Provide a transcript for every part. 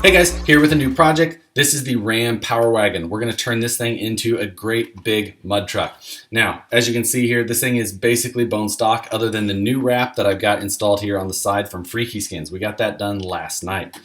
Hey guys, here with a new project. This is the Ram Power Wagon. We're going to turn this thing into a great big mud truck. Now, as you can see here, this thing is basically bone stock other than the new wrap that I've got installed here on the side from Freaky Skins. We got that done last night.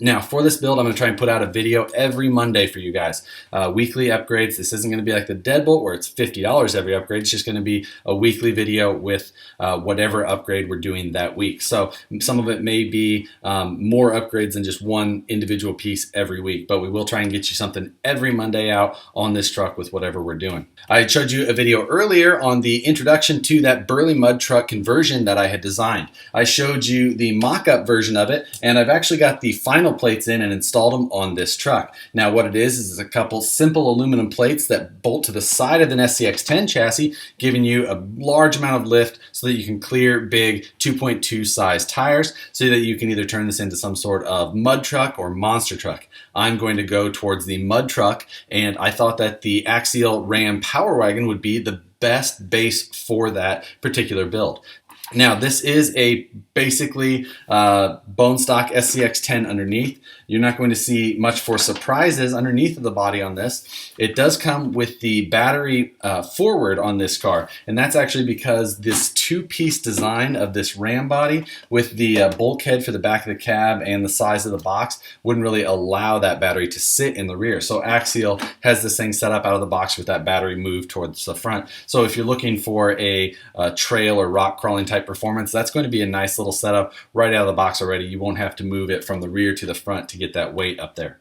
Now, for this build, I'm going to try and put out a video every Monday for you guys. Weekly upgrades. This isn't going to be like the Deadbolt where it's $50 every upgrade. It's just going to be a weekly video with whatever upgrade we're doing that week. So some of it may be more upgrades than just one individual piece every week, but we will try and get you something every Monday out on this truck with whatever we're doing. I showed you a video earlier on the introduction to that Burley mud truck conversion that I had designed. I showed you the mock-up version of it, and I've actually got the final plates in and installed them on this truck. Now what it is a couple simple aluminum plates that bolt to the side of an SCX 10 chassis, giving you a large amount of lift so that you can clear big 2.2 size tires so that you can either turn this into some sort of mud truck or monster truck. I'm going to go towards the mud truck, and I thought that the Axial Ram Power Wagon would be the best base for that particular build. Now this is a basically bone stock SCX 10 underneath. You're not going to see much for surprises underneath of the body on this. It does come with the battery forward on this car, and that's actually because this two-piece design of this Ram body with the bulkhead for the back of the cab and the size of the box wouldn't really allow that battery to sit in the rear. So Axial has this thing set up out of the box with that battery moved towards the front. So if you're looking for a trail or rock crawling type performance, that's going to be a nice little setup right out of the box already. You won't have to move it from the rear to the front to get that weight up there.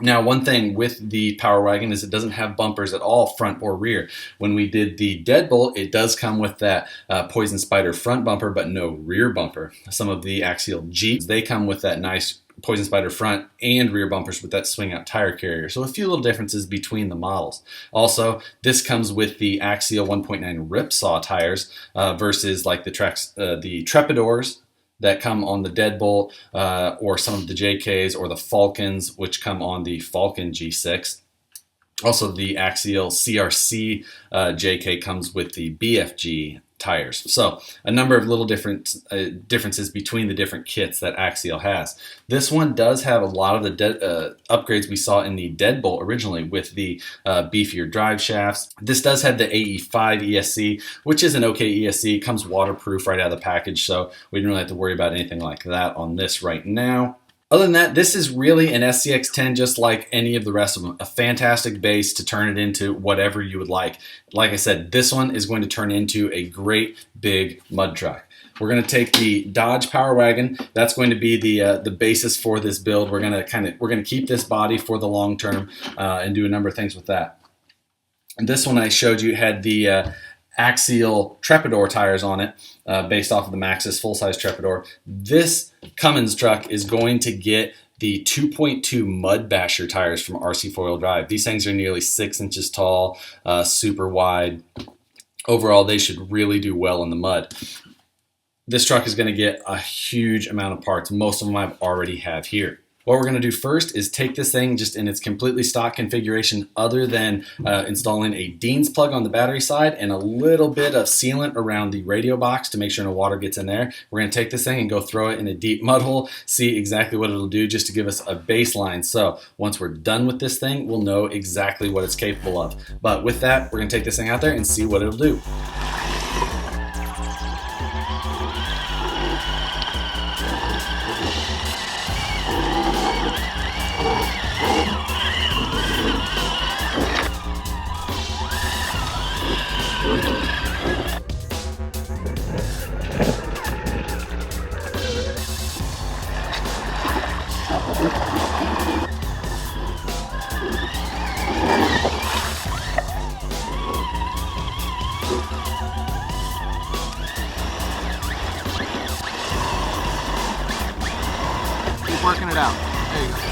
Now, one thing with the Power Wagon is it doesn't have bumpers at all, front or rear. When we did the Deadbolt, it does come with that Poison Spider front bumper, but no rear bumper. Some of the Axial Jeeps, they come with that nice Poison Spider front and rear bumpers with that swing out tire carrier. So a few little differences between the models. Also, this comes with the Axial 1.9 Ripsaw tires versus like the Trepidors that come on the Deadbolt or some of the JKs or the Falcons, which come on the Falcon G6. Also, the Axial CRC JK comes with the BFG tires. So a number of little differences between the different kits that Axial has. This one does have a lot of the upgrades we saw in the Deadbolt originally with the beefier drive shafts. This does have the AE5 ESC, which is an okay ESC. It comes waterproof right out of the package, so we didn't really have to worry about anything like that on this right now. Other than that, this is really an SCX 10 just like any of the rest of them. A fantastic base to turn it into whatever you would like. Like I said, this one is going to turn into a great big mud truck. We're going to take the Dodge Power Wagon. That's going to be the basis for this build. We're going to keep this body for the long term and do a number of things with that. And this one I showed you had the Axial Trepidor tires on it, based off of the Maxxis full-size Trepidor. This Cummins truck is going to get the 2.2 Mud Basher tires from RC Four-Wheel Drive. These things are nearly 6 inches tall, super wide. Overall, they should really do well in the mud. This truck is going to get a huge amount of parts. Most of them I already have here. What we're going to do first is take this thing just in its completely stock configuration other than installing a Dean's plug on the battery side and a little bit of sealant around the radio box to make sure no water gets in there. We're going to take this thing and go throw it in a deep mud hole, see exactly what it'll do just to give us a baseline. So once we're done with this thing, we'll know exactly what it's capable of. But with that, we're going to take this thing out there and see what it'll do. Keep working it out. There you go.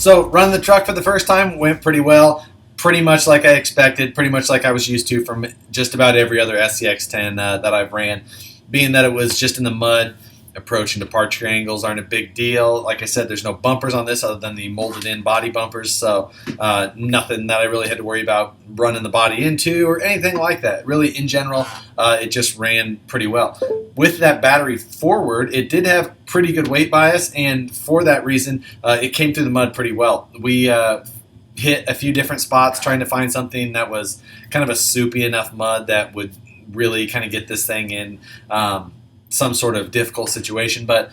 So running the truck for the first time went pretty well. Pretty much like I expected, pretty much like I was used to from just about every other SCX 10 that I've ran. Being that it was just in the mud, approach and departure angles aren't a big deal. Like I said, there's no bumpers on this other than the molded in body bumpers, so nothing that I really had to worry about running the body into or anything like that. Really, in general, it just ran pretty well. With that battery forward, it did have pretty good weight bias, and for that reason, it came through the mud pretty well. We hit a few different spots trying to find something that was kind of a soupy enough mud that would really kind of get this thing in some sort of difficult situation. But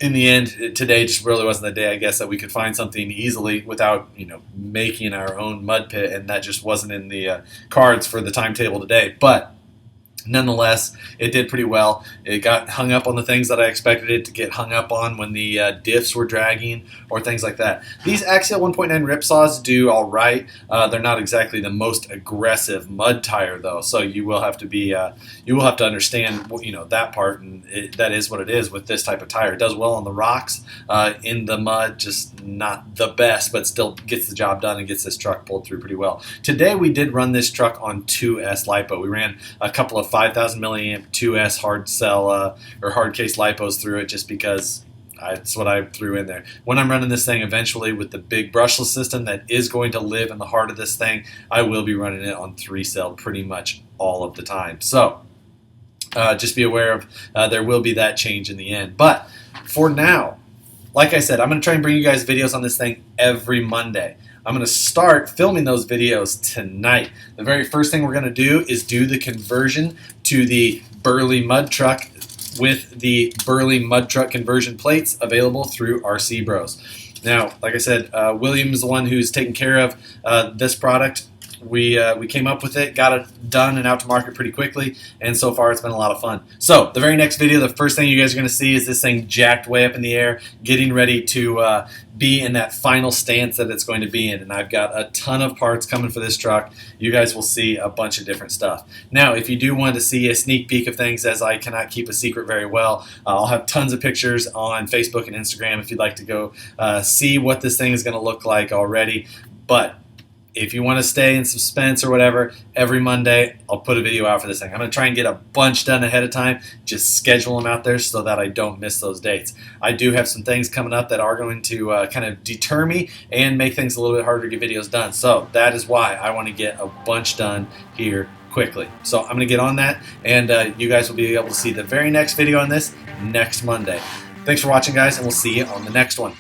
in the end, today just really wasn't the day, I guess, that we could find something easily without, making our own mud pit, and that just wasn't in the cards for the timetable today. But nonetheless, it did pretty well. It got hung up on the things that I expected it to get hung up on when the diffs were dragging or things like that. These Axial 1.9 rip saws do all right. They're not exactly the most aggressive mud tire though, so you will have to be you will have to understand that part, and that is what it is with this type of tire. It does well on the rocks, in the mud, just not the best, but still gets the job done and gets this truck pulled through pretty well. Today we did run this truck on 2S LiPo. We ran a couple of 5,000 milliamp 2S hard cell or hard case lipos through it, just because that's what I threw in there. When I'm running this thing eventually with the big brushless system that is going to live in the heart of this thing, I will be running it on 3-cell pretty much all of the time. So just be aware of there will be that change in the end. But for now, like I said, I'm going to try and bring you guys videos on this thing every Monday. I'm going to start filming those videos tonight. The very first thing we're going to do is do the conversion to the Burley mud truck with the Burley mud truck conversion plates available through RC Bros. Now, like I said, William is the one who's taking care of this product. We came up with it, got it done and out to market pretty quickly, and so far it's been a lot of fun. So the very next video, the first thing you guys are going to see is this thing jacked way up in the air, getting ready to be in that final stance that it's going to be in. And I've got a ton of parts coming for this truck. You guys will see a bunch of different stuff. Now, if you do want to see a sneak peek of things, as I cannot keep a secret very well, I'll have tons of pictures on Facebook and Instagram if you'd like to go see what this thing is going to look like already. But if you want to stay in suspense or whatever, every Monday I'll put a video out for this thing. I'm going to try and get a bunch done ahead of time, just schedule them out there so that I don't miss those dates. I do have some things coming up that are going to kind of deter me and make things a little bit harder to get videos done. So that is why I want to get a bunch done here quickly. So I'm going to get on that, and you guys will be able to see the very next video on this next Monday. Thanks for watching, guys, and we'll see you on the next one.